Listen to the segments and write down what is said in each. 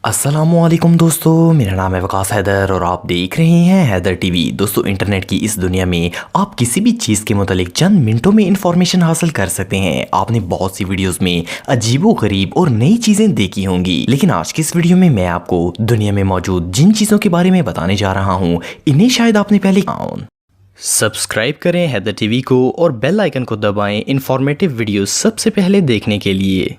अस्सलामुअलैकुम दोस्तों, मेरा नाम है वकास हैदर और आप देख रहे हैं हैदर टीवी। दोस्तों, इंटरनेट की इस दुनिया में आप किसी भी चीज़ के मुतालिक चंद मिनटों में इंफॉर्मेशन हासिल कर सकते हैं। आपने बहुत सी वीडियोस में अजीबो गरीब और नई चीज़ें देखी होंगी, लेकिन आज की इस वीडियो में मैं आपको दुनिया में मौजूद जिन चीज़ों के बारे में बताने जा रहा हूँ, इन्हें शायद आपने पहले सब्सक्राइब करें हैदर टीवी को और बेल आइकन को दबाएं इंफॉर्मेटिव वीडियो सबसे पहले देखने के लिए।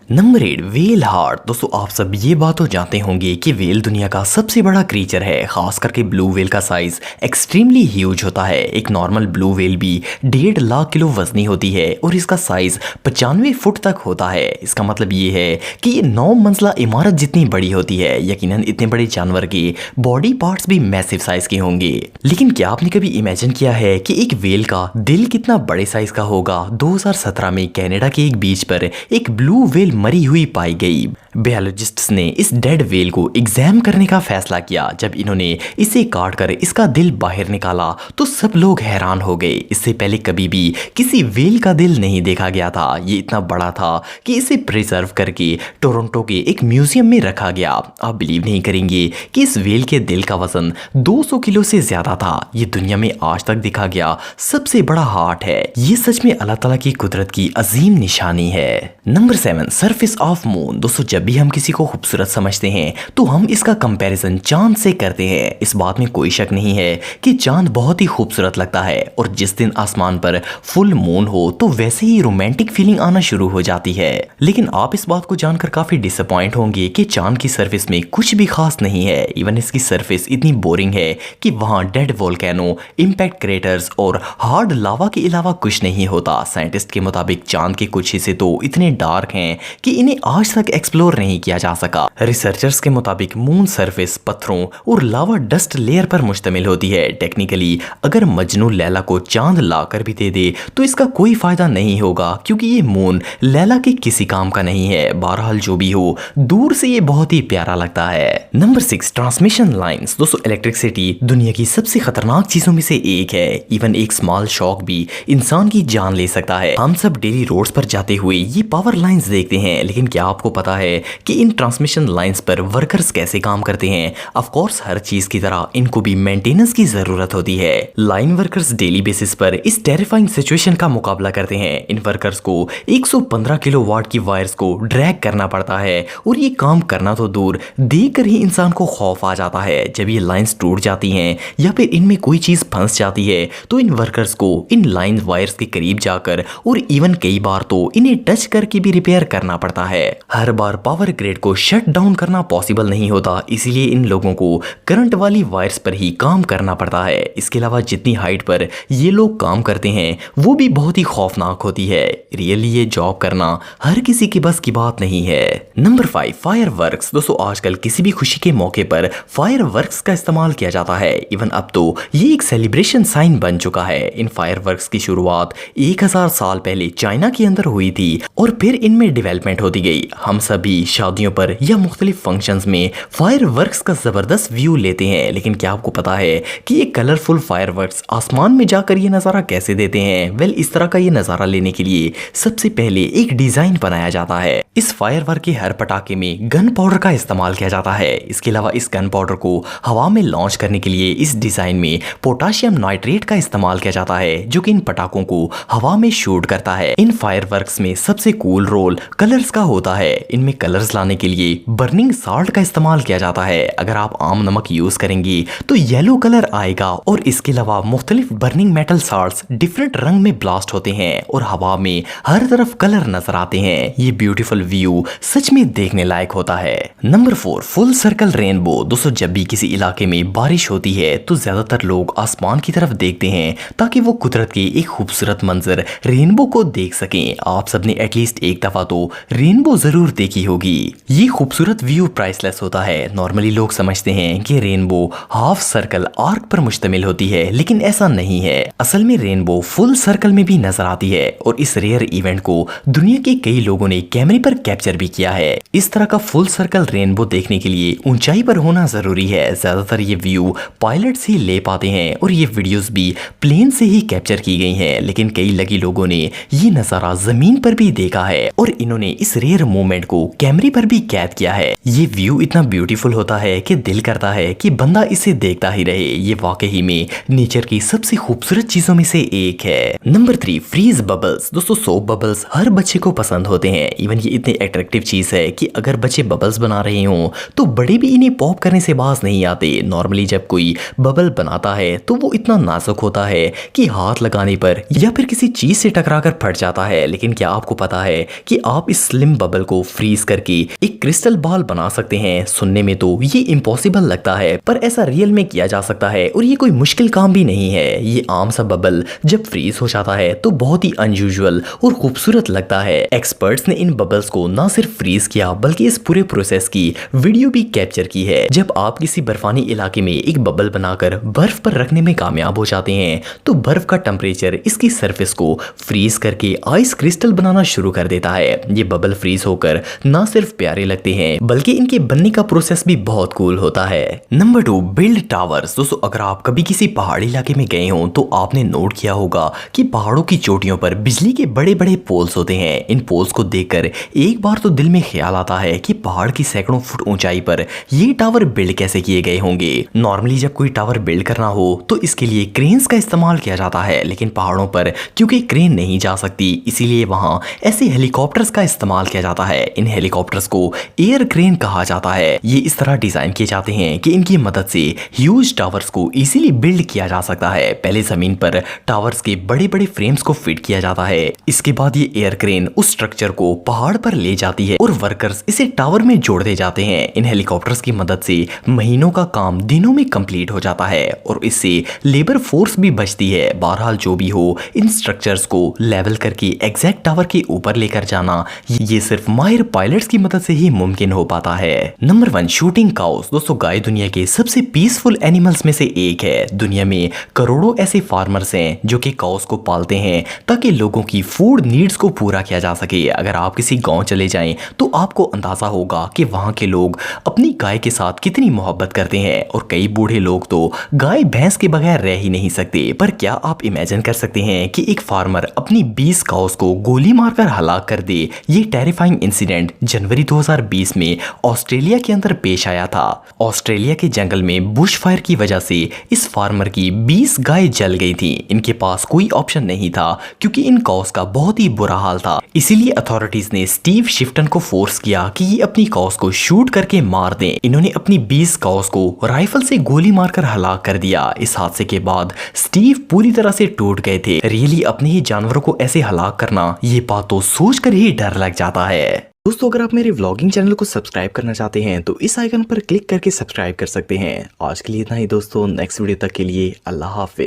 Number 8, whale heart. दोस्तों, आप सब ये बात तो जानते होंगे कि व्हेल दुनिया का सबसे बड़ा क्रीचर है। खास करके ब्लू व्हेल का साइज एक्सट्रीमली ह्यूज होता है। एक नॉर्मल ब्लू व्हेल भी 1.5 लाख किलो वजनी होती है और इसका साइज 95 फुट तक होता है। इसका मतलब ये है कि ये 9 मंजिला इमारत जितनी बड़ी होती है। यकीनन इतने बड़े जानवर के बॉडी पार्ट्स भी मैसिव साइज के होंगे। लेकिन क्या आपने कभी इमेजिन किया है कि एक व्हेल का दिल कितना बड़े साइज का होगा? 2017 में कनाडा के एक बीच पर एक ब्लू व्हेल मरी हुई पाई गई। बायोलॉजिस्ट्स ने इस डेड व्हेल को एग्जाम करने का फैसला किया। जब इन्होंने इसे काटकर इसका दिल बाहर निकाला तो सब लोग हैरान हो गए। इससे पहले कभी भी किसी व्हेल का दिल नहीं देखा गया था। ये इतना बड़ा था कि इसे प्रिजर्व करके टोरंटो के एक म्यूजियम में रखा गया। आप बिलीव नहीं करेंगे कि इस व्हेल के दिल का वजन 200 किलो से ज्यादा था। ये दुनिया में आज तक देखा गया सबसे बड़ा हार्ट है। ये सच में अल्लाह ताला की कुदरत की अजीम निशानी है। Number 7, surface of moon. दोस्तों, जब भी हम किसी को खूबसूरत समझते हैं तो हम इसका कंपैरिजन चांद से करते हैं। इस बात में कोई शक नहीं है कि चांद बहुत ही खूबसूरत लगता है और जिस दिन आसमान पर फुल मून हो तो वैसे ही रोमांटिक फीलिंग आना शुरू हो जाती है। लेकिन आप इस बात को जानकर काफी डिसअपॉइंट होंगे कि चांद की सरफेस में कुछ भी खास नहीं है। इवन इसकी सरफेस इतनी बोरिंग है कि वहां डेड वोल्केनो, इंपैक्ट क्रेटर्स और हार्ड लावा के अलावा कुछ नहीं होता। साइंटिस्ट के मुताबिक चांद के कुछ हिस्से तो इतने डार्क हैं कि इन्हें आज तक एक्सप्लोर नहीं किया जा सका। रिसर्चर्स के मुताबिक मून सरफेस पत्थरों और लावा डस्ट लेयर पर मुश्तमिल होती है। टेक्निकली अगर मजनू लैला को चांद लाकर भी दे दे तो इसका कोई फायदा नहीं होगा, क्योंकि ये मून लैला के किसी काम का नहीं है। बहरहाल जो भी हो, दूर से ये बहुत ही प्यारा लगता है। Number 6, transmission lines. दोस्तों, इलेक्ट्रिसिटी दुनिया की सबसे खतरनाक चीजों में से एक है। इवन एक स्मॉल शॉक भी इंसान की जान ले सकता है। हम सब डेली रोड्स पर जाते हुए ये पावर लाइंस देखते हैं, लेकिन क्या आपको पता है कि इन ट्रांसमिशन लाइंस पर वर्कर्स कैसे काम करते हैं? ऑफ कोर्स हर चीज की तरह इनको भी मेंटेनेंस की जरूरत होती है। लाइन वर्कर्स डेली बेसिस पर इस टेरिफाइंग सिचुएशन का मुकाबला करते हैं। इन वर्कर्स को 115 किलोवाट की वायर्स को ड्रैग करना पड़ता है और ये काम करना तो दूर, देखकर ही इंसान को खौफ आ जाता है। जब ये लाइंस टूट जाती हैं या फिर इनमें कोई चीज फंस जाती है तो इन वर्कर्स को इन लाइन वायर्स के करीब जाकर और इवन कई बार तो इन्हें टच करके भी रिपेयर करना पड़ता है। हर बार पावर ग्रिड को शट डाउन करना पॉसिबल नहीं होता, इसीलिए इन लोगों को करंट वाली वायर्स पर ही काम करना पड़ता है। इसके अलावा जितनी हाइट पर ये लोग काम करते हैं वो भी बहुत ही खौफनाक होती है। रियली ये जॉब करना हर किसी की बस की बात नहीं है। Number 5, fireworks. दोस्तों, आजकल किसी भी खुशी के मौके पर फायरवर्क्स का इस्तेमाल किया जाता है। इवन अब तो ये एक सेलिब्रेशन साइन बन चुका है। इन फायरवर्क्स की शुरुआत 1000 साल पहले चाइना के अंदर हुई थी और फिर इनमें डेवलपमेंट होती गई। हम सभी शादियों पर या मुख्तलिफ फंक्शंस में फायरवर्क्स का जबरदस्त व्यू लेते हैं, लेकिन क्या आपको पता है कि ये कलरफुल फायरवर्क्स आसमान में जाकर ये नज़ारा कैसे देते हैं? वेल, इस तरह का ये नज़ारा लेने के लिए सबसे पहले एक डिजाइन बनाया जाता है। इस फायरवर्क के हर पटाखे में गन पाउडर का इस्तेमाल किया जाता है। इसके अलावा इस गन पाउडर को हवा में लॉन्च करने के लिए इस डिजाइन में पोटाशियम नाइट्रेट का इस्तेमाल किया जाता है, जो कि इन पटाखों को हवा में शूट करता है। इन फायरवर्क्स में सबसे कूल रोल कलर्स का होता है। इनमें कलर्स लाने के लिए बर्निंग साल्ट का इस्तेमाल किया जाता है। अगर आप आम नमक यूज करेंगे तो येलो कलर आएगा और इसके अलावा मुख्तलिफ बर्निंग मेटल साल्ट्स डिफरेंट रंग में ब्लास्ट होते हैं और हवा में हर तरफ कलर नजर आते हैं। ये ब्यूटीफुल व्यू सच में देखने लायक होता है। Number 4, full circle rainbow. दोस्तों, जब भी किसी इलाके में बारिश होती है तो ज्यादातर लोग आसमान की तरफ देखते हैं ताकि वो कुदरत के एक खूबसूरत मंजर रेनबो को देख सकें। आप सबने एटलीस्ट एक दफा तो रेनबो जरूर देखी होगी। ये खूबसूरत व्यू प्राइसलेस होता है। नॉर्मली लोग समझते हैं कि रेनबो हाफ सर्कल आर्क पर मुश्तमिल होती है, लेकिन ऐसा नहीं है। असल में रेनबो फुल सर्कल में भी नजर आती है और इस रेयर इवेंट को दुनिया के कई लोगों ने कैमरे पर कैप्चर भी किया है। इस तरह का फुल सर्कल रेनबो देखने के लिए ऊंचाई पर होना जरूरी है। ज्यादातर ये व्यू पायलट्स ही ले पाते हैं और ये वीडियोस भी प्लेन से ही कैप्चर की गई हैं, लेकिन कई लकी लोगों ने ये नजारा जमीन पर भी देखा है और इन्होंने इस रेयर मोमेंट को कैमरे पर भी कैद किया है। ये व्यू इतना ब्यूटीफुल होता है कि दिल करता है कि बंदा इसे देखता ही रहे। ये वाकई में नेचर की सबसे खूबसूरत चीजों में से एक है। Number 3, freeze bubbles. दोस्तों सोप बबल्स हर बच्चे को पसंद होते हैं। इवन ये इतनी अट्रैक्टिव चीज है कि अगर बच्चे बबल्स बना रहे हों तो बड़े भी इन्हें पॉप करने से बाज नहीं आते। नॉर्मली जब कोई बबल बनाता है तो वो इतना नाजुक होता है कि हाथ लगाने पर या फिर किसी चीज से टकराकर फट जाता है। लेकिन क्या आपको पता है कि आप इस स्लिम बबल को फ्रीज करके एक क्रिस्टल बॉल बना सकते हैं? सुनने में तो ये इम्पॉसिबल लगता है पर ऐसा रियल में किया जा सकता है और ये कोई मुश्किल काम भी नहीं है। ये आम सा बबल जब फ्रीज हो जाता है तो बहुत ही अनयूजुअल और खूबसूरत लगता है। एक्सपर्ट्स ने इन बबल्स को ना सिर्फ फ्रीज किया बल्कि इस पूरे प्रोसेस की वीडियो भी कैप्चर की है। जब आप किसी बर्फानी इलाके में एक बबल बनाकर बर्फ पर रखने में कामयाब हो जाते हैं तो बर्फ का टेम्परेचर इसकी सरफेस को फ्रीज करके आइस क्रिस्टल बनाना शुरू कर देता है। ये बबल फ्रीज होकर ना सिर्फ प्यारे लगते हैं बल्कि इनके बनने का प्रोसेस भी बहुत कूल होता है। Number 2, build towers. दोस्तों अगर आप कभी किसी पहाड़ी इलाके में गए हो तो आपने नोट किया होगा कि पहाड़ों की चोटियों पर बिजली के बड़े बड़े पोल्स होते हैं। इन पोल्स को देखकर एक बार तो दिल में ख्याल आता है कि पहाड़ की सैकड़ों फुट ऊंचाई पर ये टावर बिल्ड कैसे किए गए होंगे। नॉर्मली जब कोई टावर बिल्ड करना हो तो इसके लिए क्रेन्स का इस्तेमाल किया जाता है, लेकिन पहाड़ों पर क्योंकि क्रेन नहीं जा सकती इसीलिए वहां ऐसे हेलीकॉप्टर्स का इस्तेमाल किया जाता है। इन हेलीकॉप्टर्स को एयर क्रेन कहा जाता है। ये इस तरह डिजाइन किए जाते हैं कि इनकी मदद से ह्यूज टावर्स को इजीली बिल्ड किया जा सकता है। पहले जमीन पर टावर्स के बड़े बड़े फ्रेम्स को फिट किया जाता है। इसके बाद ये एयर क्रेन उस स्ट्रक्चर को पहाड़ पर ले जाती है और वर्कर्स इसे टावर में जोड़ते जाते हैं। इन हेलीकॉप्टर्स की मदद से महीनों का काम दिनों में कंप्लीट हो जाता है और इससे लेबर फोर्स भी बचती है। बहरहाल जो भी हो, इन स्ट्रक्चर्स को लेवल करके एग्जैक्ट टावर के ऊपर लेकर जाना ये सिर्फ माहिर पायलट्स की मदद से ही मुमकिन हो पाता है। Number 1, shooting cows. दोस्तों गाय दुनिया के सबसे पीसफुल एनिमल्स में से एक है। दुनिया में करोड़ों ऐसे फार्मर्स हैं जो कि काउस को पालते हैं ताकि लोगों की फूड नीड्स को पूरा किया जा सके। अगर आप किसी गांव चले जाएं तो आपको अंदाजा होगा कि वहां के लोग अपनी गाय के साथ कितनी मोहब्बत करते हैं और कई बूढ़े लोग तो गाय भैंस के बगैर रह ही नहीं सकते। पर क्या आप इमेजिन कर सकते हैं कि एक फार्मर अपनी 20 काउस को गोली मारकर हलाक कर दे? ये टेरिफाइंग इंसिडेंट जनवरी 2020 में ऑस्ट्रेलिया के अंदर पेश आया था। ऑस्ट्रेलिया के जंगल में बुश फायर की वजह से इस फार्मर की 20 गाय जल गई थी। इनके पास कोई ऑप्शन नहीं था क्योंकि इन काउस का बहुत ही बुरा हाल था। इसीलिए अथॉरिटीज ने स्टीव शिफ्टन को फोर्स किया कि ये अपनी काउस को शूट करके मार दें। इन्होंने अपनी 20 काउस को राइफल से गोली मारकर हलाक कर दिया। इस हादसे के बाद स्टीव पूरी तरह से टूट गए थे। रियली अपने ही जानवरों को ऐसे हलाक करना, ये बात तो सोचकर ही डर लग जाता है। दोस्तों अगर आप मेरे व्लॉगिंग चैनल को सब्सक्राइब करना चाहते हैं तो इस आइकन पर क्लिक करके सब्सक्राइब कर सकते हैं। आज के लिए इतना ही दोस्तों, नेक्स्ट वीडियो तक के लिए अल्लाह हाफिज।